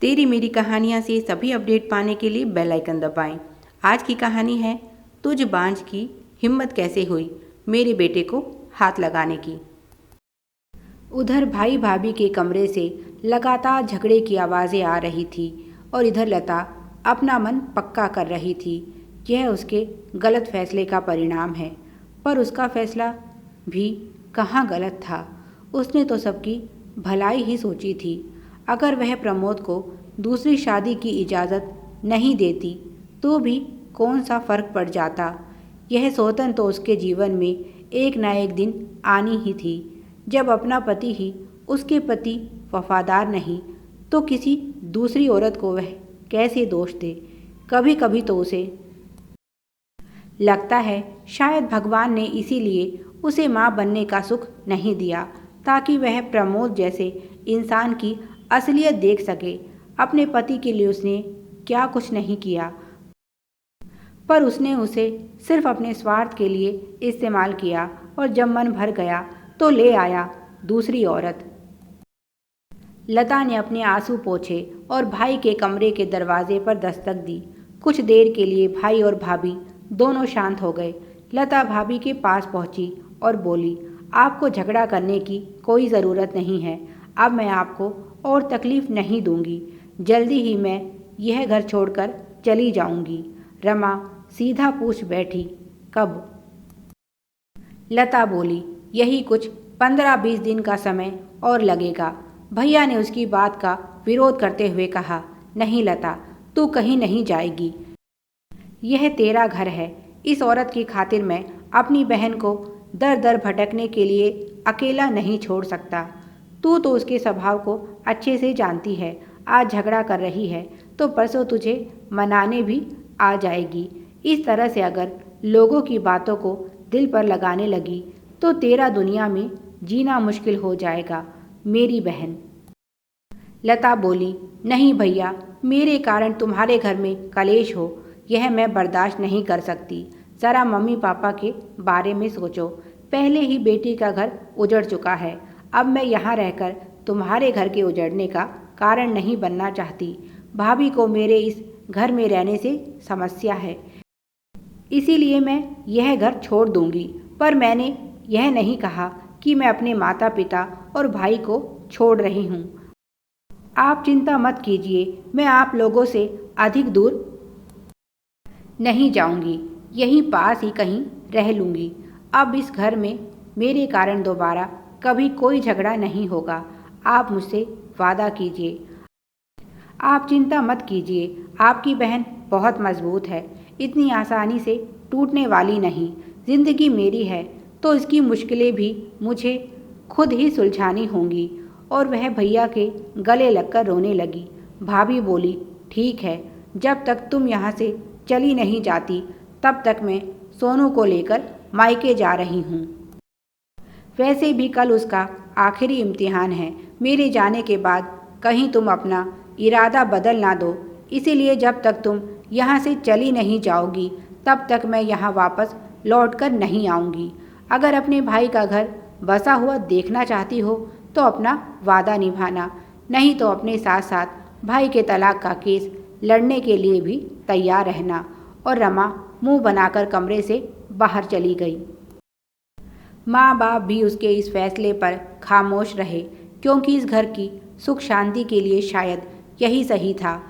तेरी मेरी कहानियाँ से सभी अपडेट पाने के लिए बेल आइकन दबाएं। आज की कहानी है तुझ बांझ की हिम्मत कैसे हुई मेरे बेटे को हाथ लगाने की। उधर भाई भाभी के कमरे से लगातार झगड़े की आवाज़ें आ रही थी और इधर लता अपना मन पक्का कर रही थी। यह उसके गलत फैसले का परिणाम है, पर उसका फैसला भी कहाँ गलत था। उसने तो सबकी भलाई ही सोची थी। अगर वह प्रमोद को दूसरी शादी की इजाज़त नहीं देती तो भी कौन सा फ़र्क पड़ जाता। यह सौतन तो उसके जीवन में एक ना एक दिन आनी ही थी। जब अपना पति ही उसके प्रति वफादार नहीं तो किसी दूसरी औरत को वह कैसे दोष दे। कभी कभी तो उसे लगता है शायद भगवान ने इसीलिए उसे माँ बनने का सुख नहीं दिया, ताकि वह प्रमोद जैसे इंसान की असलियत देख सके। अपने पति के लिए उसने क्या कुछ नहीं किया, पर उसने उसे सिर्फ अपने स्वार्थ के लिए इस्तेमाल किया और जब मन भर गया तो ले आया दूसरी औरत। लता ने अपने आंसू पोंछे और भाई के कमरे के दरवाजे पर दस्तक दी। कुछ देर के लिए भाई और भाभी दोनों शांत हो गए। लता भाभी के पास पहुंची और बोली, आपको झगड़ा करने की कोई ज़रूरत नहीं है। अब मैं आपको और तकलीफ़ नहीं दूंगी। जल्दी ही मैं यह घर छोड़कर चली जाऊंगी। रमा सीधा पूछ बैठी, कब? लता बोली, यही कुछ 15-20 दिन का समय और लगेगा। भैया ने उसकी बात का विरोध करते हुए कहा, नहीं लता, तू कहीं नहीं जाएगी। यह तेरा घर है। इस औरत की खातिर मैं अपनी बहन को दर दर भटकने के लिए अकेला नहीं छोड़ सकता। तू तो उसके स्वभाव को अच्छे से जानती है। आज झगड़ा कर रही है तो परसों तुझे मनाने भी आ जाएगी। इस तरह से अगर लोगों की बातों को दिल पर लगाने लगी तो तेरा दुनिया में जीना मुश्किल हो जाएगा मेरी बहन। लता बोली, नहीं भैया, मेरे कारण तुम्हारे घर में कलेश हो, यह मैं बर्दाश्त नहीं कर सकती। ज़रा मम्मी पापा के बारे में सोचो। पहले ही बेटी का घर उजड़ चुका है। अब मैं यहाँ रहकर तुम्हारे घर के उजड़ने का कारण नहीं बनना चाहती। भाभी को मेरे इस घर में रहने से समस्या है, इसीलिए मैं यह घर छोड़ दूंगी। पर मैंने यह नहीं कहा कि मैं अपने माता पिता और भाई को छोड़ रही हूँ। आप चिंता मत कीजिए, मैं आप लोगों से अधिक दूर नहीं जाऊंगी, यहीं पास ही कहीं रह लूँगी। अब इस घर में मेरे कारण दोबारा कभी कोई झगड़ा नहीं होगा। आप मुझसे वादा कीजिए। आप चिंता मत कीजिए, आपकी बहन बहुत मजबूत है, इतनी आसानी से टूटने वाली नहीं। जिंदगी मेरी है तो इसकी मुश्किलें भी मुझे खुद ही सुलझानी होंगी। और वह भैया के गले लगकर रोने लगी। भाभी बोली, ठीक है, जब तक तुम यहाँ से चली नहीं जाती तब तक मैं सोनू को लेकर मायके जा रही हूँ। वैसे भी कल उसका आखिरी इम्तिहान है। मेरे जाने के बाद कहीं तुम अपना इरादा बदल ना दो, इसीलिए जब तक तुम यहाँ से चली नहीं जाओगी तब तक मैं यहाँ वापस लौट कर नहीं आऊँगी। अगर अपने भाई का घर बसा हुआ देखना चाहती हो तो अपना वादा निभाना, नहीं तो अपने साथ साथ भाई के तलाक का केस लड़ने के लिए भी तैयार रहना। और रमा मुंह बनाकर कमरे से बाहर चली गई। माँ बाप भी उसके इस फैसले पर खामोश रहे, क्योंकि इस घर की सुख शांति के लिए शायद यही सही था।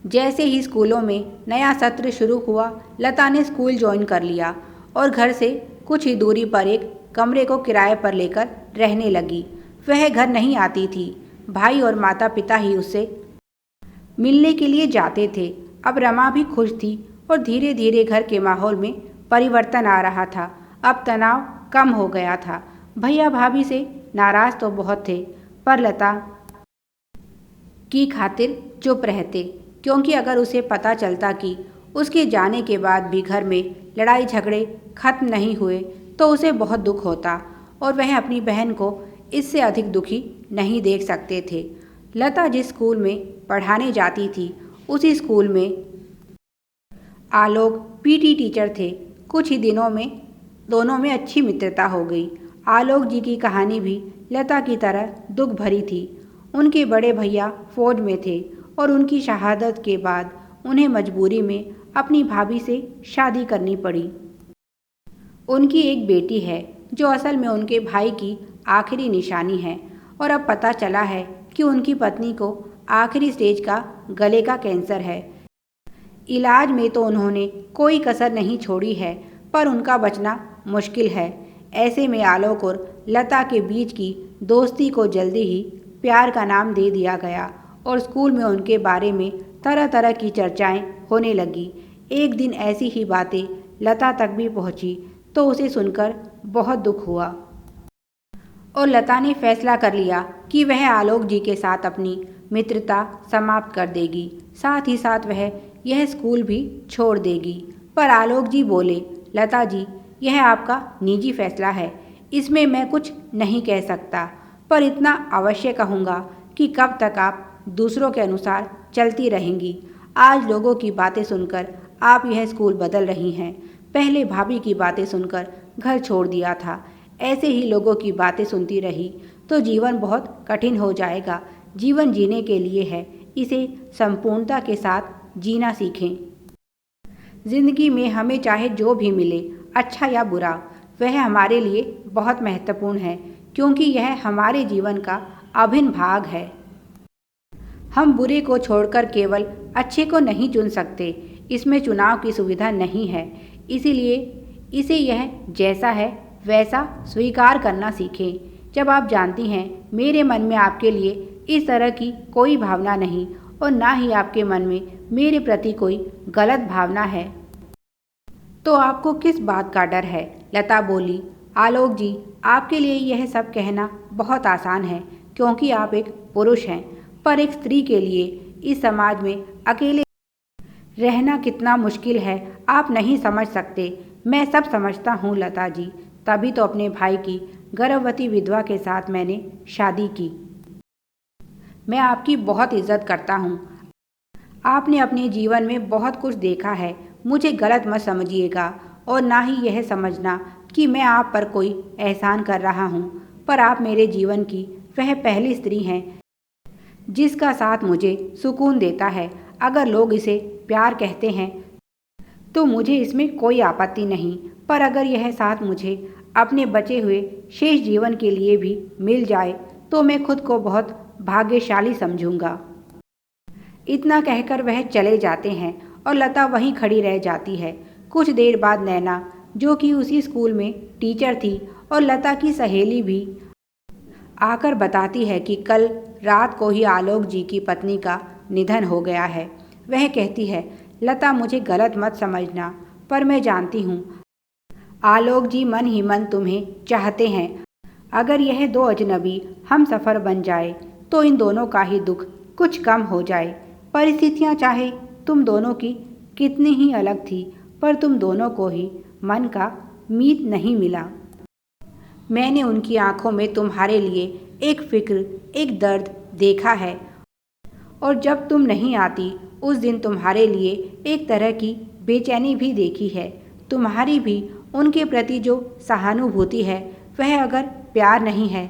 जैसे ही स्कूलों में नया सत्र शुरू हुआ, लता ने स्कूल ज्वाइन कर लिया और घर से कुछ ही दूरी पर एक कमरे को किराए पर लेकर रहने लगी। वह घर नहीं आती थी। भाई और माता पिता ही उससे मिलने के लिए जाते थे। अब रमा भी खुश थी और धीरे धीरे घर के माहौल में परिवर्तन आ रहा था। अब तनाव कम हो गया था। भैया भाभी से नाराज तो बहुत थे, पर लता की खातिर चुप रहते, क्योंकि अगर उसे पता चलता कि उसके जाने के बाद भी घर में लड़ाई झगड़े खत्म नहीं हुए तो उसे बहुत दुख होता और वह अपनी बहन को इससे अधिक दुखी नहीं देख सकते थे। लता जिस स्कूल में पढ़ाने जाती थी उसी स्कूल में आलोक पीटी टीचर थे। कुछ ही दिनों में दोनों में अच्छी मित्रता हो गई। आलोक जी की कहानी भी लता की तरह दुख भरी थी। उनके बड़े भैया फौज में थे और उनकी शहादत के बाद उन्हें मजबूरी में अपनी भाभी से शादी करनी पड़ी। उनकी एक बेटी है जो असल में उनके भाई की आखिरी निशानी है और अब पता चला है कि उनकी पत्नी को आखिरी स्टेज का गले का कैंसर है। इलाज में तो उन्होंने कोई कसर नहीं छोड़ी है, पर उनका बचना मुश्किल है। ऐसे में आलोक और लता के बीच की दोस्ती को जल्दी ही प्यार का नाम दे दिया गया और स्कूल में उनके बारे में तरह तरह की चर्चाएं होने लगी। एक दिन ऐसी ही बातें लता तक भी पहुंची तो उसे सुनकर बहुत दुख हुआ और लता ने फैसला कर लिया कि वह आलोक जी के साथ अपनी मित्रता समाप्त कर देगी। साथ ही साथ वह यह स्कूल भी छोड़ देगी। पर आलोक जी बोले, लता जी, यह आपका निजी फैसला है, इसमें मैं कुछ नहीं कह सकता, पर इतना अवश्य कहूँगा कि कब तक आप दूसरों के अनुसार चलती रहेंगी। आज लोगों की बातें सुनकर आप यह स्कूल बदल रही हैं, पहले भाभी की बातें सुनकर घर छोड़ दिया था। ऐसे ही लोगों की बातें सुनती रही तो जीवन बहुत कठिन हो जाएगा। जीवन जीने के लिए है, इसे संपूर्णता के साथ जीना सीखें। जिंदगी में हमें चाहे जो भी मिले, अच्छा या बुरा, वह हमारे लिए बहुत महत्वपूर्ण है, क्योंकि यह हमारे जीवन का अभिन्न भाग है। हम बुरे को छोड़कर केवल अच्छे को नहीं चुन सकते, इसमें चुनाव की सुविधा नहीं है। इसीलिए इसे यह जैसा है वैसा स्वीकार करना सीखें। जब आप जानती हैं मेरे मन में आपके लिए इस तरह की कोई भावना नहीं और ना ही आपके मन में मेरे प्रति कोई गलत भावना है, तो आपको किस बात का डर है? लता बोली, आलोक जी, आपके लिए यह सब कहना बहुत आसान है क्योंकि आप एक पुरुष हैं, पर एक स्त्री के लिए इस समाज में अकेले रहना कितना मुश्किल है आप नहीं समझ सकते। मैं सब समझता हूँ लता जी, तभी तो अपने भाई की गर्भवती विधवा के साथ मैंने शादी की। मैं आपकी बहुत इज्जत करता हूँ। आपने अपने जीवन में बहुत कुछ देखा है, मुझे गलत मत समझिएगा और ना ही यह समझना कि मैं आप पर कोई एहसान कर रहा हूँ, पर आप मेरे जीवन की वह पहली स्त्री हैं जिसका साथ मुझे सुकून देता है। अगर लोग इसे प्यार कहते हैं तो मुझे इसमें कोई आपत्ति नहीं, पर अगर यह साथ मुझे अपने बचे हुए शेष जीवन के लिए भी मिल जाए तो मैं खुद को बहुत भाग्यशाली समझूंगा। इतना कहकर वह चले जाते हैं और लता वहीं खड़ी रह जाती है। कुछ देर बाद नैना, जो कि उसी स्कूल में टीचर थी और लता की सहेली भी, आकर बताती है कि कल रात को ही आलोक जी की पत्नी का निधन हो गया है। वह कहती है, लता, मुझे गलत मत समझना, पर मैं जानती हूँ आलोक जी मन ही मन तुम्हें चाहते हैं। अगर यह दो अजनबी हम सफ़र बन जाए तो इन दोनों का ही दुख कुछ कम हो जाए। परिस्थितियाँ चाहे तुम दोनों की कितनी ही अलग थी, पर तुम दोनों को ही मन का मीत नहीं मिला। मैंने उनकी आंखों में तुम्हारे लिए एक फिक्र, एक दर्द देखा है, और जब तुम नहीं आती उस दिन तुम्हारे लिए एक तरह की बेचैनी भी देखी है। तुम्हारी भी उनके प्रति जो सहानुभूति है वह अगर प्यार नहीं है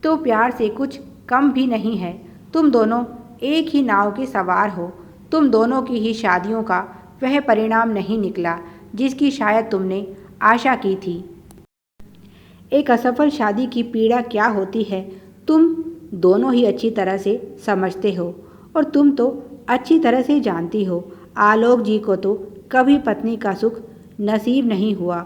तो प्यार से कुछ कम भी नहीं है। तुम दोनों एक ही नाव के सवार हो। तुम दोनों की ही शादियों का वह परिणाम नहीं निकला जिसकी शायद तुमने आशा की थी। एक असफल शादी की पीड़ा क्या होती है तुम दोनों ही अच्छी तरह से समझते हो, और तुम तो अच्छी तरह से जानती हो आलोक जी को तो कभी पत्नी का सुख नसीब नहीं हुआ।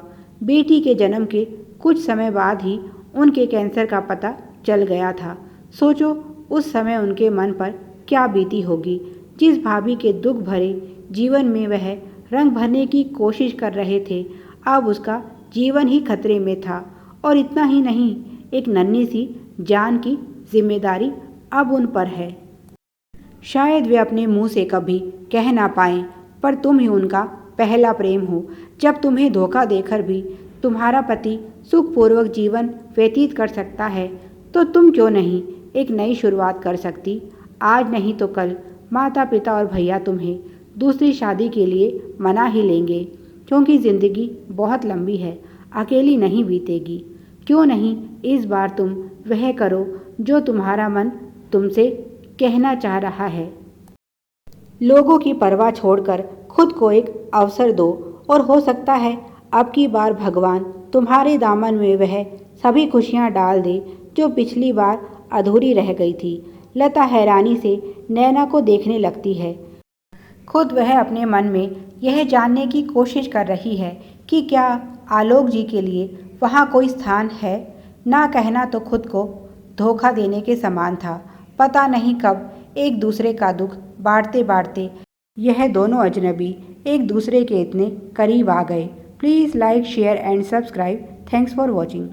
बेटी के जन्म के कुछ समय बाद ही उनके कैंसर का पता चल गया था। सोचो उस समय उनके मन पर क्या बीती होगी। जिस भाभी के दुख भरे जीवन में वह रंग भरने की कोशिश कर रहे थे, अब उसका जीवन ही खतरे में था। और इतना ही नहीं, एक नन्ही सी जान की जिम्मेदारी अब उन पर है। शायद वे अपने मुंह से कभी कह ना पाएं, पर तुम ही उनका पहला प्रेम हो। जब तुम्हें धोखा देकर भी तुम्हारा पति सुखपूर्वक जीवन व्यतीत कर सकता है तो तुम क्यों नहीं एक नई शुरुआत कर सकती? आज नहीं तो कल माता पिता और भैया तुम्हें दूसरी शादी के लिए मना ही लेंगे, क्योंकि ज़िंदगी बहुत लंबी है, अकेली नहीं बीतेगी। क्यों नहीं इस बार तुम वह करो जो तुम्हारा मन तुमसे कहना चाह रहा है। लोगों की परवाह छोड़कर खुद को एक अवसर दो और हो सकता है अब की बार भगवान तुम्हारे दामन में वह सभी खुशियां डाल दे जो पिछली बार अधूरी रह गई थी। लता हैरानी से नैना को देखने लगती है। खुद वह अपने मन में यह जानने की कोशिश कर रही है कि क्या आलोक जी के लिए वहाँ कोई स्थान है। ना कहना तो खुद को धोखा देने के समान था। पता नहीं कब एक दूसरे का दुख बांटते बांटते यह दोनों अजनबी एक दूसरे के इतने करीब आ गए। Please like share and subscribe. Thanks for watching.